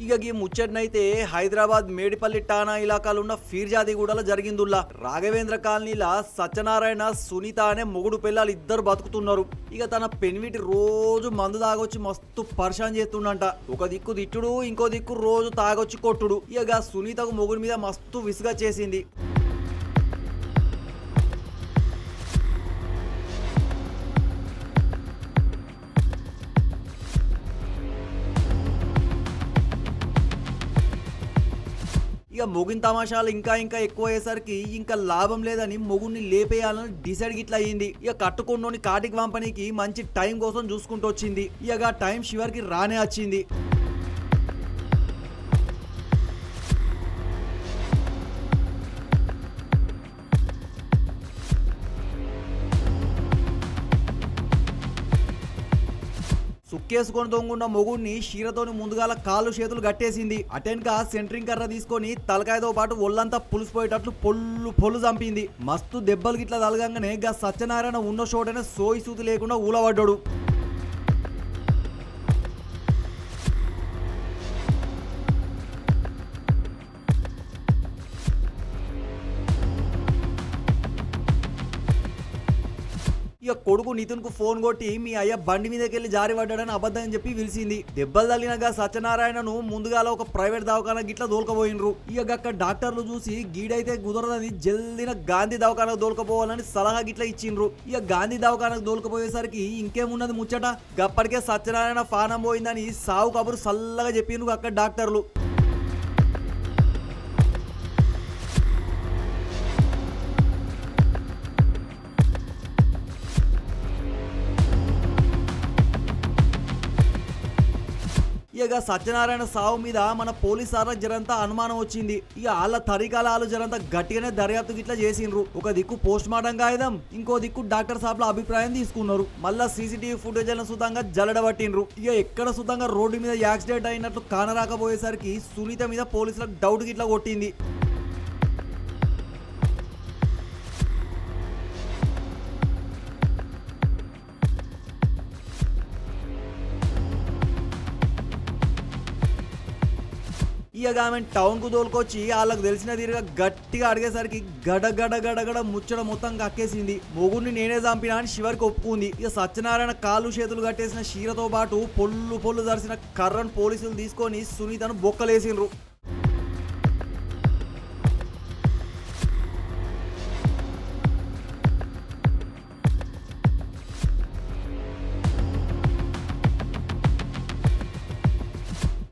ఇక ఈ ముచ్చటనైతే హైదరాబాద్ మేడిపల్లి ఠాణా ఇలాకాలో ఉన్న ఫీర్జాదిగూడలో జరిగిందుల్లా. రాఘవేంద్ర కాలనీలా సత్యనారాయణ సునీత అనే మొగుడు పిల్లలు ఇద్దరు బతుకుతున్నారు. ఇక తన పెన్విటి రోజు మందు తాగొచ్చి మస్తు పరిశాన్ చేస్తుండంట. ఒక దిక్కు తిట్టుడు, ఇంకో దిక్కు రోజు తాగొచ్చి కొట్టుడు. ఇక సునీతకు మొగుడి మీద మస్తు విసుగా చేసింది. ఇక మొగిన తమాషాలు ఇంకా ఎక్కువ అయ్యేసరికి ఇంకా లాభం లేదని మొగుడిని లేపేయాలని డిసైడ్ గిట్లా అయ్యింది. ఇక కట్టుకున్నోని కాటికి పంపనీకి మంచి టైం కోసం చూసుకుంటూ వచ్చింది. ఇక టైం చివరికి రానే వచ్చింది. సుక్కేసుకొని దొంగున్న మొగుడిని షీరతోని ముందుగాల కాళ్ళు చేతులు కట్టేసింది. అటెన్కా సెంట్రింగ్ కర్ర తీసుకొని తలకాయతో పాటు ఒళ్ళంతా పులిసిపోయేటట్లు పొల్లు చంపింది. మస్తు దెబ్బలు గిట్లా తలగంగానే గా సత్యనారాయణ ఉన్న చోటనే సోయి సూతి లేకుండా ఊలబడ్డాడు. ఇక కొడుకు నితిన్ కు ఫోన్ కొట్టి మీ అయ్య బండి మీదకి వెళ్ళి జారి పడ్డాడని అబద్ధం చెప్పి పిలిచింది. దెబ్బలు తగిలినగా సత్యనారాయణను ముందుగాల ఒక ప్రైవేట్ దవాఖాన గిట్లా దోలుకపోయినరు. ఇక అక్కడ డాక్టర్లు చూసి గీడైతే కుదరదని జల్దిన గాంధీ దవాఖానకు దోలుకపోవాలని సలహా గిట్లా ఇచ్చిండ్రు. ఇక గాంధీ దవాఖానకు దోలుకపోయేసరికి ఇంకేమున్నది ముచ్చట, గప్పటికే సత్యనారాయణ పానం పోయిందని సావు కబురు సల్లగా చెప్పిండ్రు అక్కడ డాక్టర్లు. ఇక సత్యనారాయణ సావు మీద మన పోలీసార్లకు జరంతా అనుమానం వచ్చింది. ఇక వాళ్ళ తరికాలు జరంతా గట్టిగానే దర్యాప్తు గిట్లా చేసిండ్రు. ఒక దిక్కు పోస్ట్ మార్టం కాగితం, ఇంకో దిక్కు డాక్టర్ సాబ్ల అభిప్రాయం తీసుకున్నారు. మళ్ళా సీసీటీవీ ఫుటేజ్ సుతంగా జల్లడబట్టిండ్రు. ఇక ఎక్కడ సుతంగా రోడ్డు మీద యాక్సిడెంట్ అయినట్లు కానరాకపోయేసరికి సునీత మీద పోలీసులకు డౌట్ గిట్లా కొట్టింది. ఇక ఆమె టౌన్ కు తోలుకొచ్చి వాళ్ళకు తెలిసిన తీరుగా గట్టిగా అడిగేసరికి గడగడ ముచ్చట మొత్తం కక్కేసింది. మొగుడిని నేనే చంపినా అని శివరికి ఒప్పుకుంది. ఇక సత్యనారాయణ కాళ్ళు చేతులు కట్టేసిన షీరతో పాటు పొల్లు దర్శన కర్రను పోలీసులు తీసుకొని సునీతను బొక్కలేసిండ్రు.